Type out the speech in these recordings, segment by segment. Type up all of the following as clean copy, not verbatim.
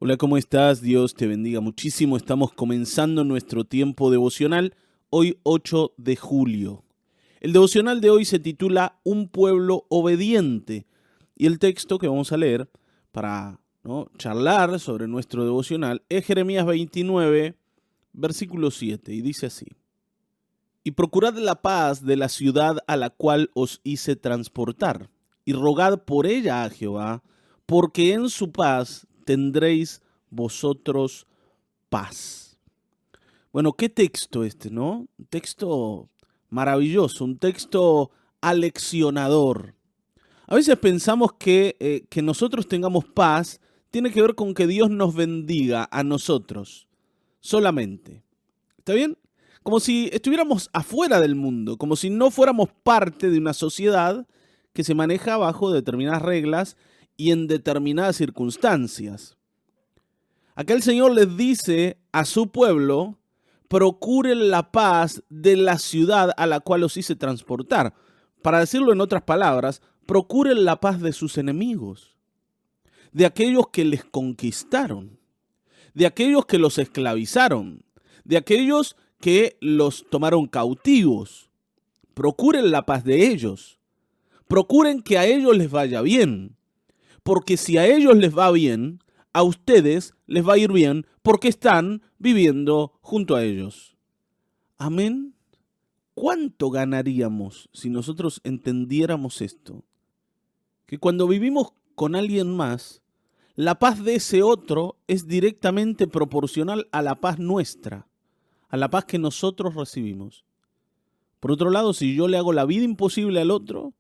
Hola, ¿cómo estás? Dios te bendiga muchísimo. Estamos comenzando nuestro tiempo devocional hoy 8 de julio. El devocional de hoy se titula Un pueblo obediente y el texto que vamos a leer para charlar sobre nuestro devocional es Jeremías 29, versículo 7 y dice así. Y procurad la paz de la ciudad a la cual os hice transportar y rogad por ella a Jehová, porque en su paz tendréis vosotros paz. Bueno, ¿qué texto este, no? Un texto maravilloso, un texto aleccionador. A veces pensamos que nosotros tengamos paz tiene que ver con que Dios nos bendiga a nosotros solamente. ¿Está bien? Como si estuviéramos afuera del mundo, como si no fuéramos parte de una sociedad que se maneja bajo determinadas reglas y en determinadas circunstancias. Acá el Señor les dice a su pueblo, procuren la paz de la ciudad a la cual os hice transportar. Para decirlo en otras palabras, procuren la paz de sus enemigos, de aquellos que les conquistaron, de aquellos que los esclavizaron, de aquellos que los tomaron cautivos. Procuren la paz de ellos. Procuren que a ellos les vaya bien. Porque si a ellos les va bien, a ustedes les va a ir bien porque están viviendo junto a ellos. Amén. ¿Cuánto ganaríamos si nosotros entendiéramos esto? Que cuando vivimos con alguien más, la paz de ese otro es directamente proporcional a la paz nuestra, a la paz que nosotros recibimos. Por otro lado, si yo le hago la vida imposible al otro,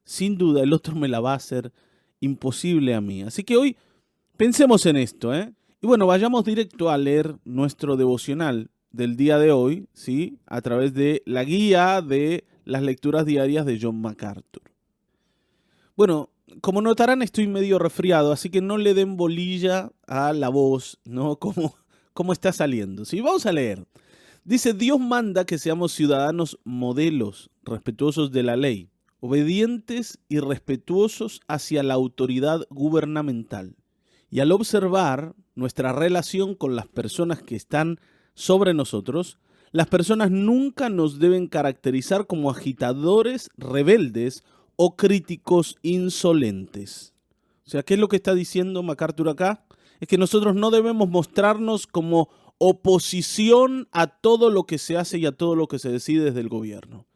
sin duda el otro me la va a hacer imposible a mí. Así que hoy pensemos en esto, ¿eh? Y bueno, vayamos directo a leer nuestro devocional del día de hoy, ¿sí? A través de la guía de las lecturas diarias de John MacArthur. Bueno, como notarán, estoy medio resfriado, así que no le den bolilla a la voz, ¿no? Como está saliendo. ¿Sí? Vamos a leer. Dice, Dios manda que seamos ciudadanos modelos, respetuosos de la ley, obedientes y respetuosos hacia la autoridad gubernamental. Y al observar nuestra relación con las personas que están sobre nosotros, las personas nunca nos deben caracterizar como agitadores rebeldes o críticos insolentes. O sea, ¿qué es lo que está diciendo MacArthur acá? Es que nosotros no debemos mostrarnos como oposición a todo lo que se hace y a todo lo que se decide desde el gobierno.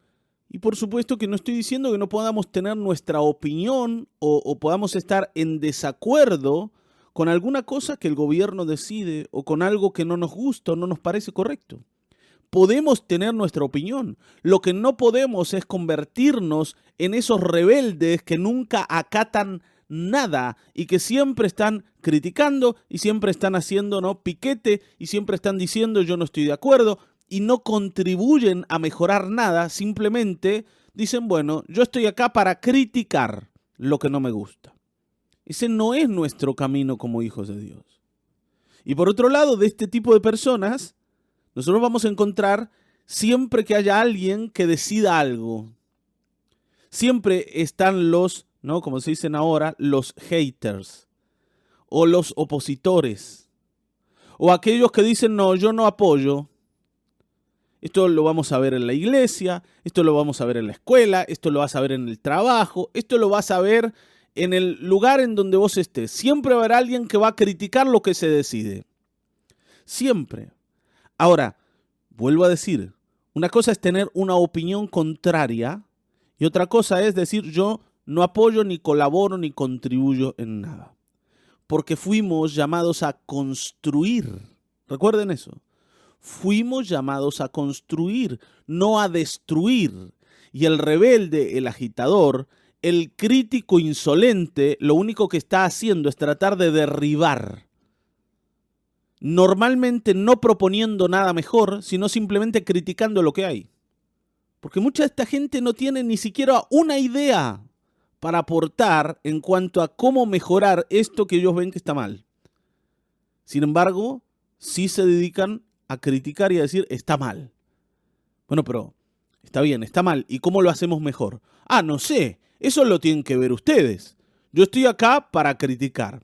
Y por supuesto que no estoy diciendo que no podamos tener nuestra opinión o podamos estar en desacuerdo con alguna cosa que el gobierno decide o con algo que no nos gusta o no nos parece correcto. Podemos tener nuestra opinión. Lo que no podemos es convertirnos en esos rebeldes que nunca acatan nada y que siempre están criticando y siempre están haciendo piquete y siempre están diciendo yo no estoy de acuerdo y no contribuyen a mejorar nada, simplemente dicen, bueno, yo estoy acá para criticar lo que no me gusta. Ese no es nuestro camino como hijos de Dios. Y por otro lado, de este tipo de personas, nosotros vamos a encontrar siempre que haya alguien que decida algo. Siempre están los, como se dicen ahora, los haters o los opositores o aquellos que dicen, no, yo no apoyo. Esto lo vamos a ver en la iglesia, esto lo vamos a ver en la escuela, esto lo vas a ver en el trabajo, esto lo vas a ver en el lugar en donde vos estés. Siempre va a haber alguien que va a criticar lo que se decide. Siempre. Ahora, vuelvo a decir, una cosa es tener una opinión contraria y otra cosa es decir yo no apoyo, ni colaboro, ni contribuyo en nada. Porque fuimos llamados a construir. Recuerden eso. Fuimos llamados a construir, no a destruir. Y el rebelde, el agitador, el crítico insolente, lo único que está haciendo es tratar de derribar. Normalmente no proponiendo nada mejor, sino simplemente criticando lo que hay. Porque mucha de esta gente no tiene ni siquiera una idea para aportar en cuanto a cómo mejorar esto que ellos ven que está mal. Sin embargo, sí se dedican a criticar y a decir, está mal. Bueno, pero está bien, está mal. ¿Y cómo lo hacemos mejor? Ah, no sé. Eso lo tienen que ver ustedes. Yo estoy acá para criticar.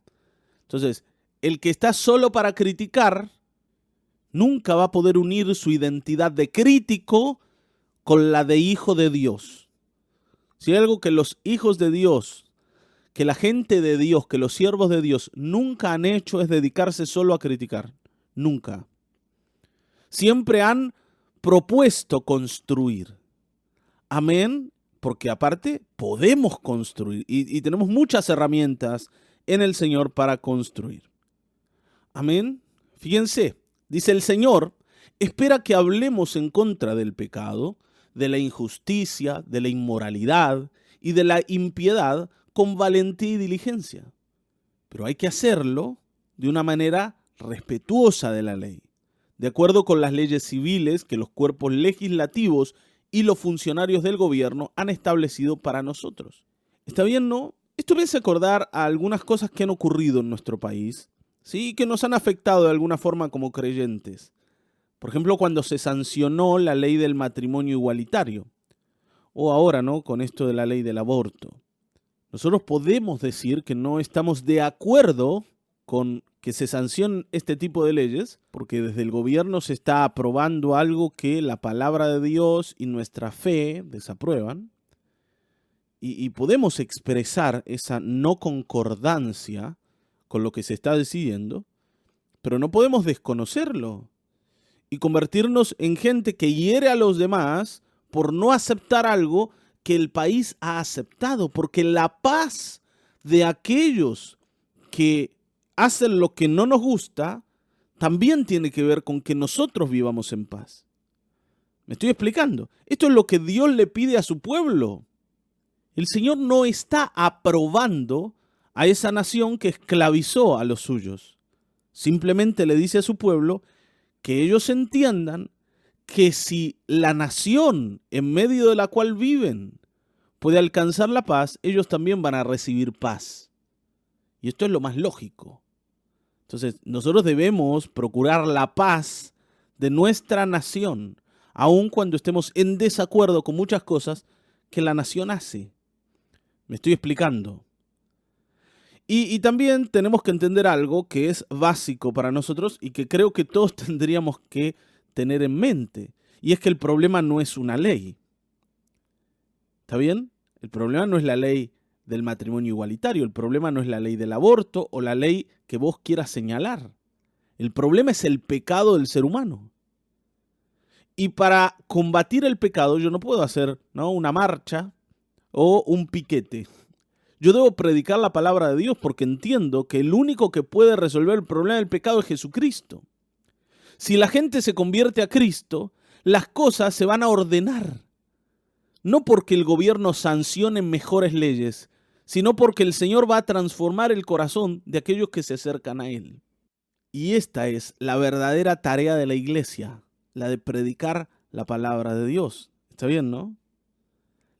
Entonces, el que está solo para criticar nunca va a poder unir su identidad de crítico con la de hijo de Dios. Si hay algo que los hijos de Dios, que la gente de Dios, que los siervos de Dios nunca han hecho es dedicarse solo a criticar. Nunca. Siempre han propuesto construir. Amén, porque aparte podemos construir y tenemos muchas herramientas en el Señor para construir. Amén. Fíjense, dice el Señor, espera que hablemos en contra del pecado, de la injusticia, de la inmoralidad y de la impiedad con valentía y diligencia. Pero hay que hacerlo de una manera respetuosa de la ley, de acuerdo con las leyes civiles que los cuerpos legislativos y los funcionarios del gobierno han establecido para nosotros. ¿Está bien, no? Esto me hace acordar a algunas cosas que han ocurrido en nuestro país, ¿sí? Que nos han afectado de alguna forma como creyentes. Por ejemplo, cuando se sancionó la ley del matrimonio igualitario, o ahora, ¿no?, con esto de la ley del aborto. Nosotros podemos decir que no estamos de acuerdo con que se sancionen este tipo de leyes, porque desde el gobierno se está aprobando algo que la palabra de Dios y nuestra fe desaprueban, y podemos expresar esa no concordancia con lo que se está decidiendo, pero no podemos desconocerlo y convertirnos en gente que hiere a los demás por no aceptar algo que el país ha aceptado, porque la paz de aquellos que hacen lo que no nos gusta también tiene que ver con que nosotros vivamos en paz. ¿Me estoy explicando? Esto es lo que Dios le pide a su pueblo. El Señor no está aprobando a esa nación que esclavizó a los suyos. Simplemente le dice a su pueblo que ellos entiendan que si la nación en medio de la cual viven puede alcanzar la paz, ellos también van a recibir paz. Y esto es lo más lógico. Entonces, nosotros debemos procurar la paz de nuestra nación, aun cuando estemos en desacuerdo con muchas cosas que la nación hace. Me estoy explicando. Y también tenemos que entender algo que es básico para nosotros y que creo que todos tendríamos que tener en mente. Y es que el problema no es una ley. ¿Está bien? El problema no es la ley del matrimonio igualitario. El problema no es la ley del aborto o la ley que vos quieras señalar. El problema es el pecado del ser humano. Y para combatir el pecado yo no puedo hacer, ¿no?, una marcha o un piquete. Yo debo predicar la palabra de Dios porque entiendo que el único que puede resolver el problema del pecado es Jesucristo. Si la gente se convierte a Cristo, las cosas se van a ordenar. No porque el gobierno sancione mejores leyes, sino porque el Señor va a transformar el corazón de aquellos que se acercan a Él. Y esta es la verdadera tarea de la iglesia, la de predicar la palabra de Dios. ¿Está bien, no?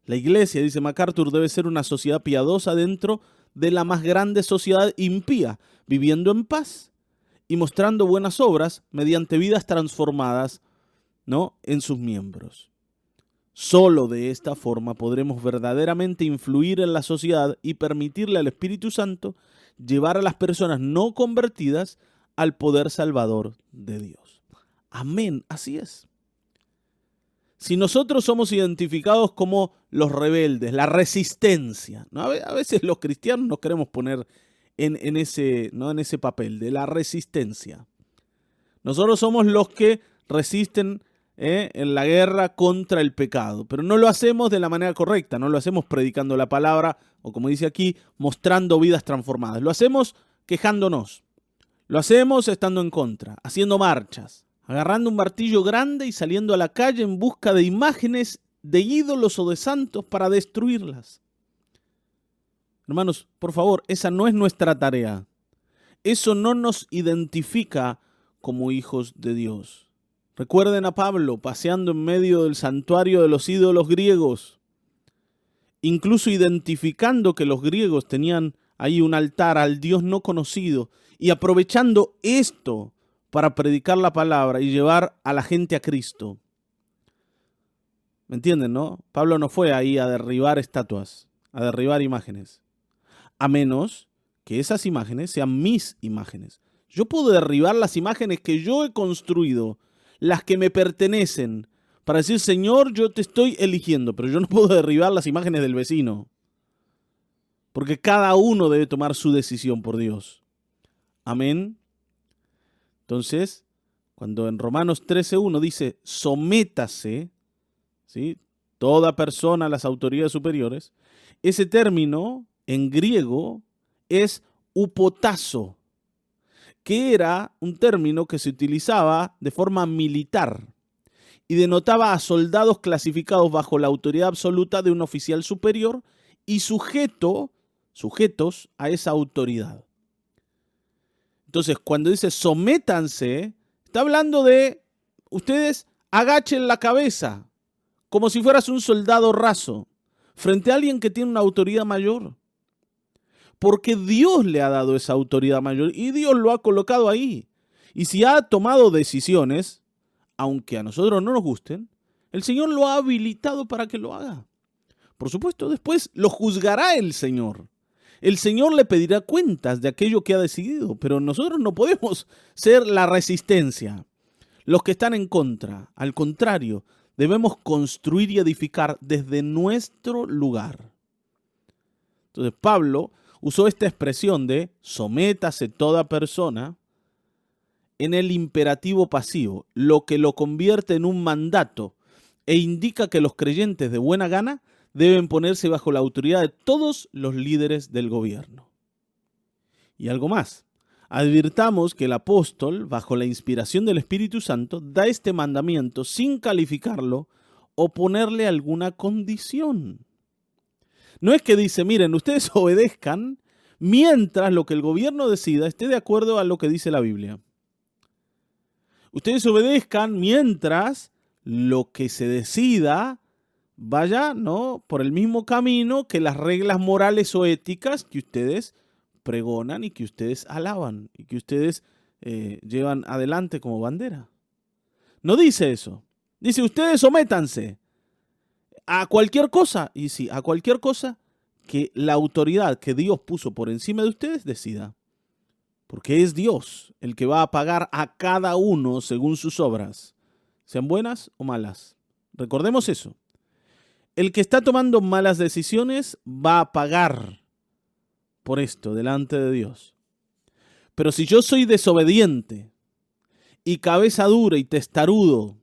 La iglesia, dice MacArthur, debe ser una sociedad piadosa dentro de la más grande sociedad impía, viviendo en paz y mostrando buenas obras mediante vidas transformadas, ¿no?, en sus miembros. Solo de esta forma podremos verdaderamente influir en la sociedad y permitirle al Espíritu Santo llevar a las personas no convertidas al poder salvador de Dios. Amén, así es. Si nosotros somos identificados como los rebeldes, la resistencia, ¿no? A veces los cristianos nos queremos poner en ese papel de la resistencia. Nosotros somos los que resisten en la guerra contra el pecado, pero no lo hacemos de la manera correcta, no lo hacemos predicando la palabra o, como dice aquí, mostrando vidas transformadas. Lo hacemos quejándonos, lo hacemos estando en contra, haciendo marchas, agarrando un martillo grande y saliendo a la calle en busca de imágenes de ídolos o de santos para destruirlas. Hermanos, por favor, esa no es nuestra tarea. Eso no nos identifica como hijos de Dios. Recuerden a Pablo paseando en medio del santuario de los ídolos griegos, incluso identificando que los griegos tenían ahí un altar al Dios no conocido y aprovechando esto para predicar la palabra y llevar a la gente a Cristo. ¿Me entienden, no? Pablo no fue ahí a derribar estatuas, a derribar imágenes, a menos que esas imágenes sean mis imágenes. Yo puedo derribar las imágenes que yo he construido, las que me pertenecen, para decir, Señor, yo te estoy eligiendo, pero yo no puedo derribar las imágenes del vecino, porque cada uno debe tomar su decisión por Dios. Amén. Entonces, cuando en Romanos 13:1 dice, sométase, ¿sí?, toda persona a las autoridades superiores, ese término en griego es hupotazo, que era un término que se utilizaba de forma militar y denotaba a soldados clasificados bajo la autoridad absoluta de un oficial superior y sujetos a esa autoridad. Entonces, cuando dice sométanse, está hablando de ustedes agachen la cabeza, como si fueras un soldado raso, frente a alguien que tiene una autoridad mayor. Porque Dios le ha dado esa autoridad mayor y Dios lo ha colocado ahí. Y si ha tomado decisiones, aunque a nosotros no nos gusten, el Señor lo ha habilitado para que lo haga. Por supuesto, después lo juzgará el Señor. El Señor le pedirá cuentas de aquello que ha decidido, pero nosotros no podemos ser la resistencia, los que están en contra. Al contrario, debemos construir y edificar desde nuestro lugar. Entonces, Pablo usó esta expresión de sométase toda persona en el imperativo pasivo, lo que lo convierte en un mandato e indica que los creyentes de buena gana deben ponerse bajo la autoridad de todos los líderes del gobierno. Y algo más, advirtamos que el apóstol, bajo la inspiración del Espíritu Santo, da este mandamiento sin calificarlo o ponerle alguna condición. No es que dice, miren, ustedes obedezcan mientras lo que el gobierno decida esté de acuerdo a lo que dice la Biblia. Ustedes obedezcan mientras lo que se decida vaya, ¿no?, por el mismo camino que las reglas morales o éticas que ustedes pregonan y que ustedes alaban y que ustedes llevan adelante como bandera. No dice eso. Dice, ustedes sométanse a cualquier cosa, y sí, a cualquier cosa que la autoridad que Dios puso por encima de ustedes decida. Porque es Dios el que va a pagar a cada uno según sus obras, sean buenas o malas. Recordemos eso. El que está tomando malas decisiones va a pagar por esto delante de Dios. Pero si yo soy desobediente y cabeza dura y testarudo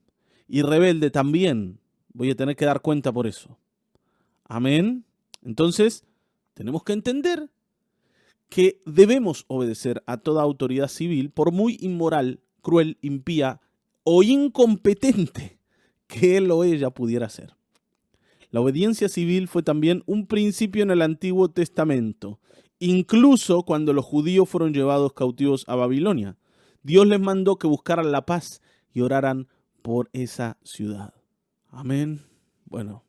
y rebelde también, voy a tener que dar cuenta por eso. Amén. Entonces, tenemos que entender que debemos obedecer a toda autoridad civil, por muy inmoral, cruel, impía o incompetente que él o ella pudiera ser. La obediencia civil fue también un principio en el Antiguo Testamento, incluso cuando los judíos fueron llevados cautivos a Babilonia. Dios les mandó que buscaran la paz y oraran por esa ciudad. Amén. Bueno,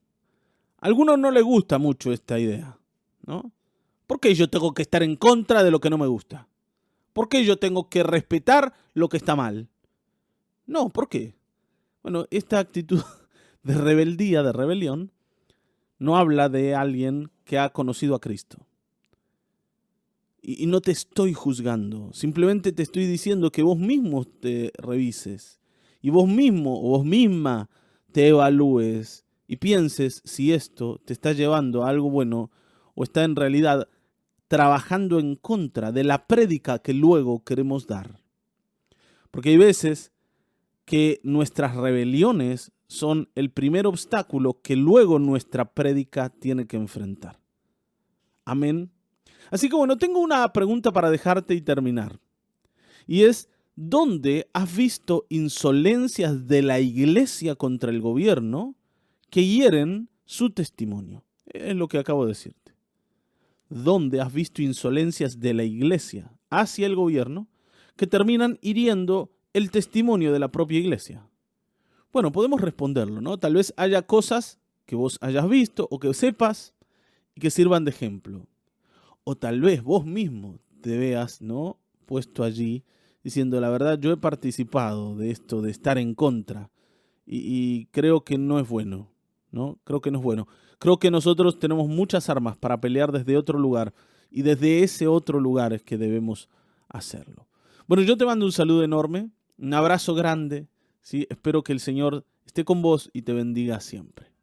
a algunos no les gusta mucho esta idea, ¿no? ¿Por qué yo tengo que estar en contra de lo que no me gusta? ¿Por qué yo tengo que respetar lo que está mal? No, ¿por qué? Bueno, esta actitud de rebeldía, de rebelión, no habla de alguien que ha conocido a Cristo. Y no te estoy juzgando, simplemente te estoy diciendo que vos mismo te revises y vos mismo o vos misma te evalúes y pienses si esto te está llevando a algo bueno o está en realidad trabajando en contra de la prédica que luego queremos dar. Porque hay veces que nuestras rebeliones son el primer obstáculo que luego nuestra prédica tiene que enfrentar. Amén. Así que bueno, tengo una pregunta para dejarte y terminar. Y es, ¿dónde has visto insolencias de la iglesia contra el gobierno que hieren su testimonio? Es lo que acabo de decirte. ¿Dónde has visto insolencias de la iglesia hacia el gobierno que terminan hiriendo el testimonio de la propia iglesia? Bueno, podemos responderlo, ¿no? Tal vez haya cosas que vos hayas visto o que sepas y que sirvan de ejemplo. O tal vez vos mismo te veas, ¿no?, puesto allí diciendo, la verdad, yo he participado de esto, de estar en contra y creo que no es bueno, ¿no? Creo que no es bueno. Creo que nosotros tenemos muchas armas para pelear desde otro lugar y desde ese otro lugar es que debemos hacerlo. Bueno, yo te mando un saludo enorme, un abrazo grande, ¿sí? Espero que el Señor esté con vos y te bendiga siempre.